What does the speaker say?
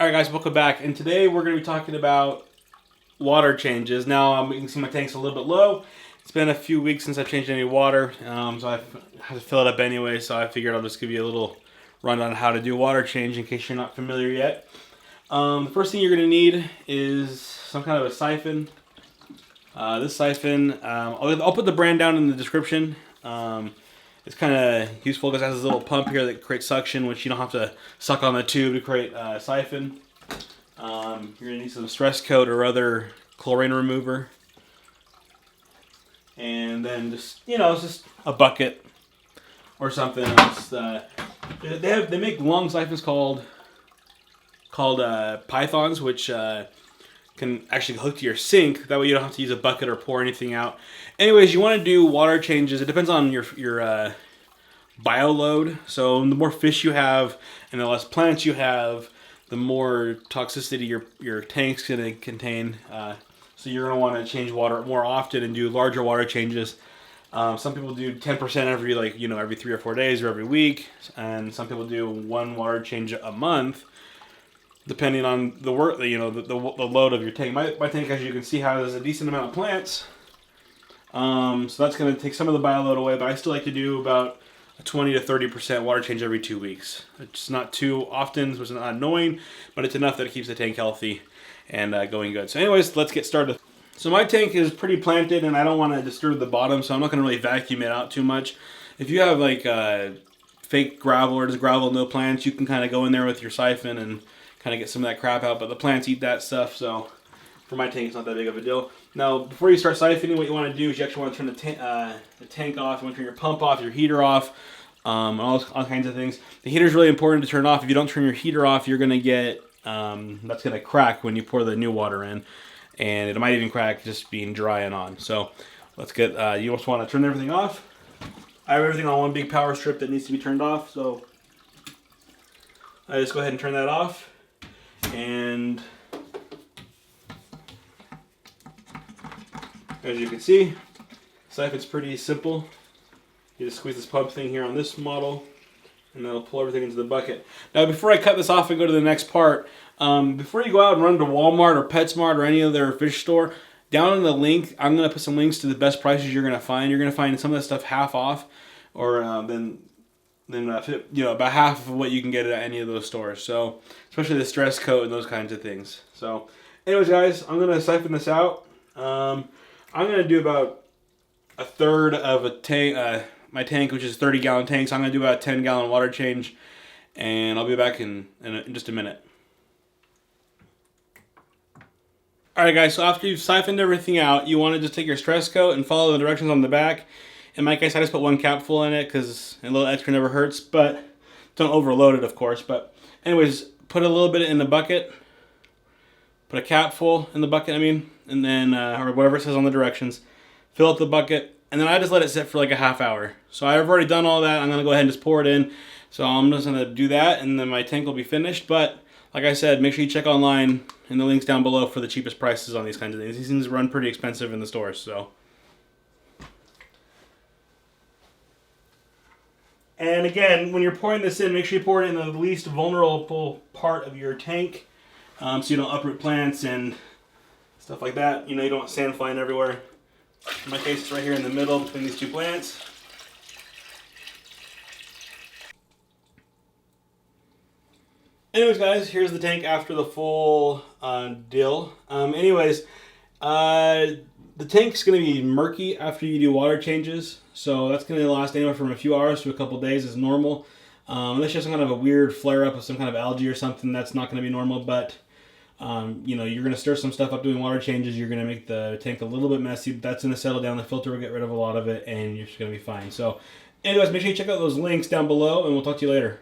Alright guys, welcome back, and today we're going to be talking about water changes. Now you can see my tank's a little bit low. It's been a few weeks since I've changed any water, so I have to fill it up anyway, so I figured I'll just give you a little rundown on how to do water change in case you're not familiar yet. The first thing you're going to need is some kind of a siphon. This siphon, I'll put the brand down in the description. It's kind of useful because it has this little pump here that creates suction, which you don't have to suck on the tube to create a siphon. You're going to need some stress coat or other chlorine remover. And then just, it's just a bucket or something else. They make long siphons called pythons, which can actually hook to your sink. That way you don't have to use a bucket or pour anything out. Anyways, you want to do water changes. It depends on your bio load. So the more fish you have and the less plants you have, the more toxicity your tank's going to contain. So you're going to want to change water more often and do larger water changes. Some people do 10% every 3 or 4 days or every week, and some people do one water change a month, depending on the work, the load of your tank. My tank, as you can see, has a decent amount of plants. So that's going to take some of the bio load away, but I still like to do about a 20 to 30% water change every 2 weeks. It's not too often, so it's not annoying, but it's enough that it keeps the tank healthy and going good. So anyways, let's get started. So my tank is pretty planted, and I don't want to disturb the bottom, so I'm not going to really vacuum it out too much. If you have like fake gravel or just gravel, no plants, you can kind of go in there with your siphon and kind of get some of that crap out, but the plants eat that stuff, so for my tank it's not that big of a deal. Now, before you start siphoning, what you want to do is you actually want to turn the tank off. You want to turn your pump off, your heater off, all kinds of things. The heater is really important to turn off. If you don't turn your heater off, you're going to get, that's going to crack when you pour the new water in, and it might even crack just being dry and on. So let's get, you just want to turn everything off. I have everything on one big power strip that needs to be turned off, so I just go ahead and turn that off. And as you can see, siphon's pretty simple. You just squeeze this pump thing here on this model, and that'll pull everything into the bucket. Now, before I cut this off and go to the next part, before you go out and run to Walmart or PetSmart or any other fish store, down in the link, I'm going to put some links to the best prices you're going to find. You're going to find some of this stuff half off, or about half of what you can get at any of those stores. So, especially the stress coat and those kinds of things. So, anyways, guys, I'm gonna siphon this out. I'm gonna do about a third of a tank, my tank, which is 30-gallon tank. So I'm gonna do about a 10-gallon water change, and I'll be back in just a minute. Alright guys, so after you've siphoned everything out, you want to just take your stress coat and follow the directions on the back. In my case, I just put one capful in it because a little extra never hurts, but don't overload it, of course. But anyways, put a little bit in the bucket, put a capful in the bucket, and then, or whatever it says on the directions, fill up the bucket, and then I just let it sit for like a half hour. So I've already done all that. I'm going to go ahead and just pour it in. So I'm just going to do that, and then my tank will be finished. But like I said, make sure you check online in the links down below for the cheapest prices on these kinds of things. These things run pretty expensive in the stores, so. And again, when you're pouring this in, make sure you pour it in the least vulnerable part of your tank, so you don't uproot plants and stuff like that. You don't want sand flying everywhere. In my case, it's right here in the middle between these two plants. Anyways, guys, here's the tank after the full deal. The tank's going to be murky after you do water changes, so that's going to last anywhere from a few hours to a couple days is normal. Unless you have some kind of a weird flare-up of some kind of algae or something, that's not going to be normal, but you're going to stir some stuff up doing water changes. You're going to make the tank a little bit messy, but that's going to settle down. The filter will get rid of a lot of it, and you're just going to be fine. So anyways, make sure you check out those links down below, and we'll talk to you later.